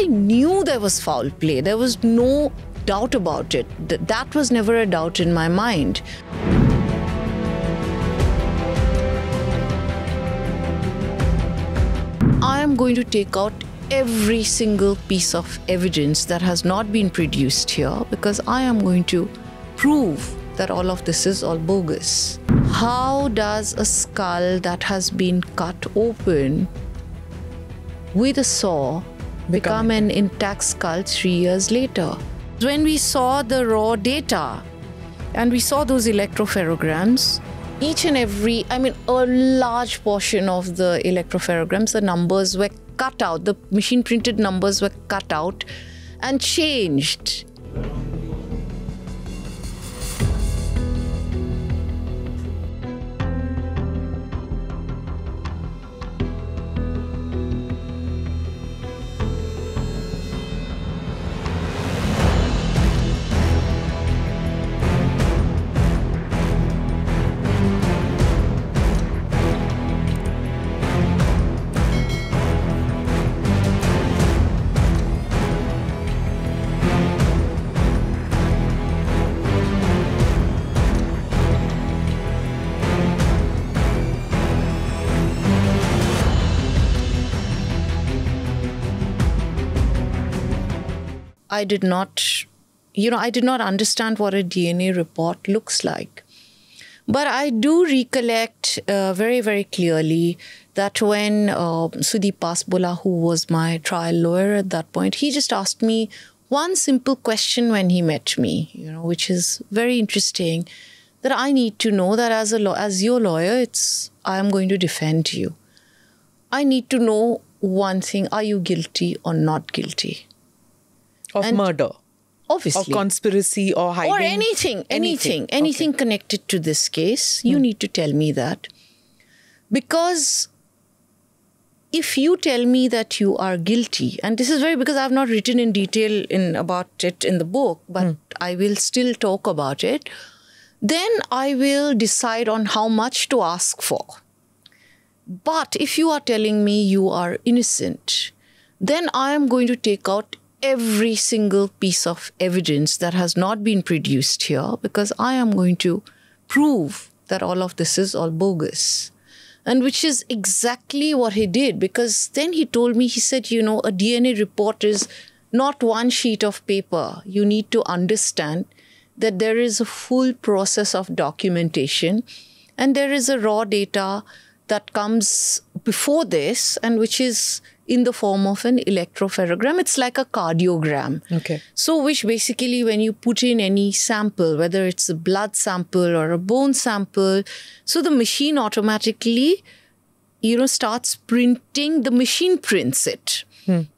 I knew there was foul play. There was no doubt about it. That was never a doubt in my mind. I am going to take out every single piece of evidence that has not been produced here, because I am going to prove that all of this is all bogus. How does a skull that has been cut open with a saw become an intact skull 3 years later? When we saw the raw data and we saw those electropherograms, each and every, a large portion of the electropherograms, the numbers were cut out, the machine printed numbers were cut out and changed. I did not understand what a DNA report looks like. But I do recollect very, very clearly that when Sudeep Pasbola, who was my trial lawyer at that point, he just asked me one simple question when he met me, which is very interesting, that I need to know that as your lawyer, I am going to defend you. I need to know one thing: are you guilty or not guilty? Of murder? Obviously. Of conspiracy or hiding? Or anything connected to this case. You need to tell me that. Because if you tell me that you are guilty, and this is because I have not written in detail about it in the book, but I will still talk about it, then I will decide on how much to ask for. But if you are telling me you are innocent, then I am going to take out every single piece of evidence that has not been produced here, because I am going to prove that all of this is all bogus. And which is exactly what he did, because then he told me, he said, a DNA report is not one sheet of paper. You need to understand that there is a full process of documentation, and there is a raw data that comes before this, and which is in the form of an electropherogram. It's like a cardiogram. Okay. So which basically, when you put in any sample, whether it's a blood sample or a bone sample, so the machine automatically, starts printing, the machine prints it,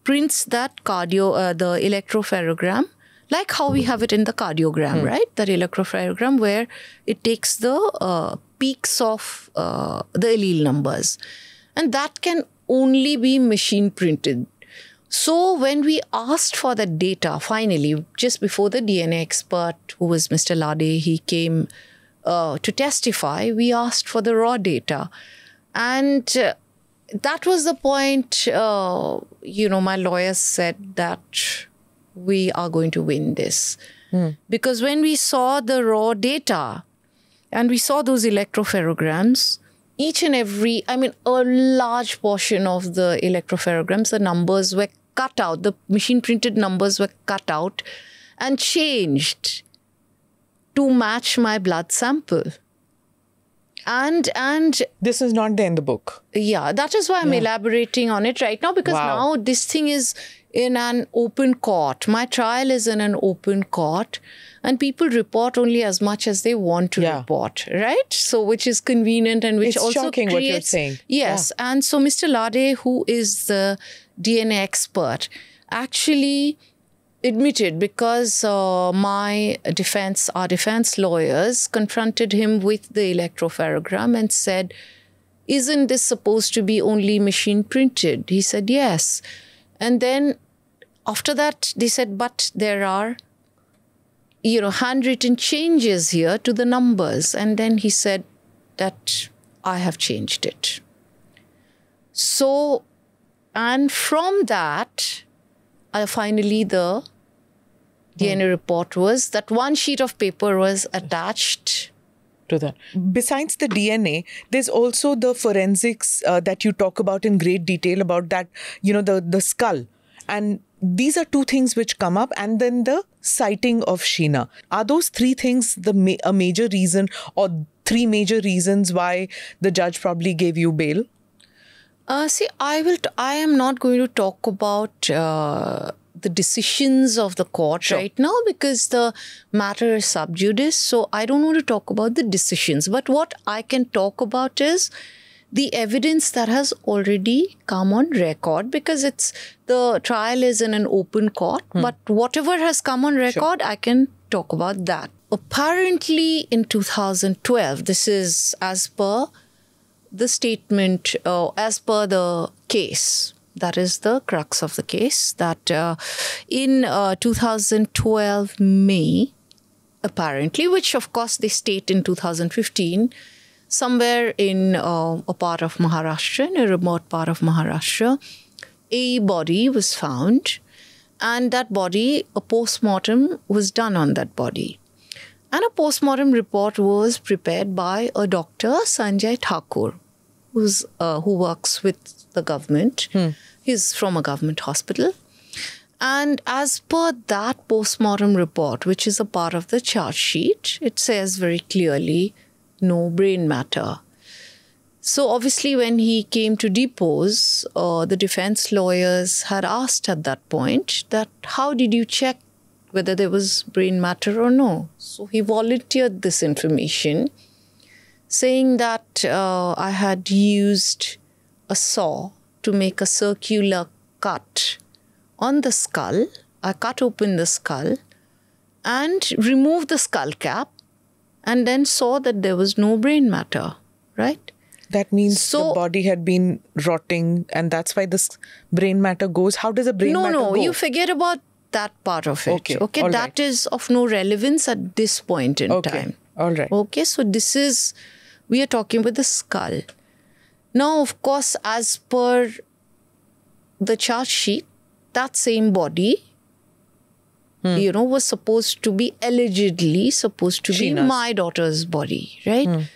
prints that the electropherogram, like how we have it in the cardiogram, right? That electropherogram where it takes the peaks of the allele numbers. And that can only be machine printed. So when we asked for the data, finally, just before the DNA expert, who was Mr. Lade, he came to testify, we asked for the raw data. And that was the point, my lawyers said that we are going to win this. Because when we saw the raw data and we saw those electropherograms, each and every, a large portion of the electropherograms, the numbers were cut out, the machine printed numbers were cut out and changed to match my blood sample. And this is not there in the book. Yeah, that is why I'm elaborating on it right now, because now this thing is in an open court. My trial is in an open court, and people report only as much as they want to report, right? So which is convenient, and which it's also shocking creates, what you're saying. Yes. And so Mr. Lade, who is the DNA expert, actually admitted, because our defense lawyers confronted him with the electropherogram and said, isn't this supposed to be only machine printed? He said, yes. And then after that, they said, but there are, handwritten changes here to the numbers. And then he said that I have changed it. So, and from that, finally the DNA report was that one sheet of paper was attached to that. Besides the DNA, there's also the forensics that you talk about in great detail about that, the skull. And these are two things which come up, and then the sighting of Sheena. Are those three things a major reason, or three major reasons why the judge probably gave you bail? I am not going to talk about the decisions of the court right now, because the matter is sub judice. So I don't want to talk about the decisions. But what I can talk about is the evidence that has already come on record, because the trial is in an open court. But whatever has come on record, I can talk about that. Apparently in 2012, this is as per the statement, as per the case. That is the crux of the case, that in 2012 May, apparently, which of course they state in 2015, somewhere in a part of Maharashtra, in a remote part of Maharashtra, a body was found, and that body, a post-mortem was done on that body. And a post-mortem report was prepared by a doctor, Sanjay Thakur, who works with the government. He's from a government hospital. And as per that post-mortem report, which is a part of the charge sheet, it says very clearly, no brain matter. So obviously when he came to depose, the defense lawyers had asked at that point that how did you check whether there was brain matter or no? So he volunteered this information, saying that I had used a saw to make a circular cut on the skull. I cut open the skull and removed the skull cap, and then saw that there was no brain matter, right? That means the body had been rotting, and that's why this brain matter goes. How does a brain matter go? No, you forget about that part of it. Okay, that is of no relevance at this point in time. All right. Okay, so we are talking about the skull. Now, of course, as per the charge sheet, that same body, was supposed to be, allegedly supposed to be my daughter's body, right?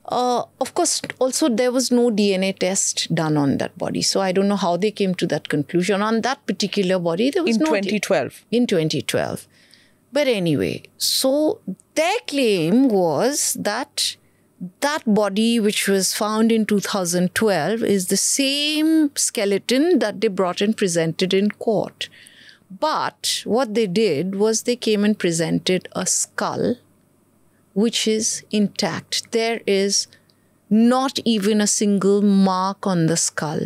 Of course, also there was no DNA test done on that body. So I don't know how they came to that conclusion. On that particular body, there was in 2012. In 2012. But anyway, so their claim was that that body which was found in 2012 is the same skeleton that they brought and presented in court. But what they did was they came and presented a skull which is intact. There is not even a single mark on the skull.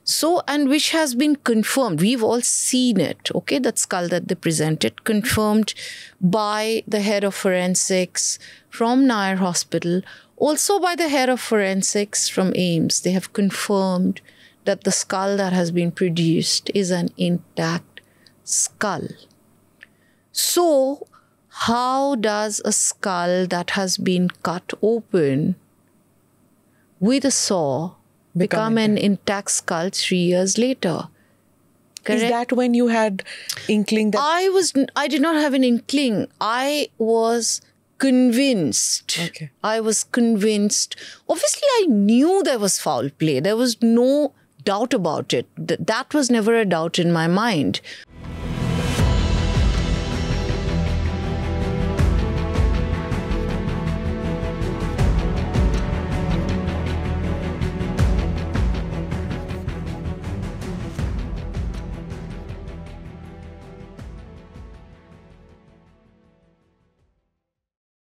So, and which has been confirmed. We've all seen it, okay? That skull that they presented, confirmed by the head of forensics from Nair Hospital, also by the head of forensics from AIIMS. They have confirmed that the skull that has been produced is an intact skull. So, how does a skull that has been cut open with a saw become an intact skull 3 years later? Correct? Is that when you had inkling that? I did not have an inkling. I was convinced. Okay. I was convinced. Obviously, I knew there was foul play. There was no doubt about it. That was never a doubt in my mind.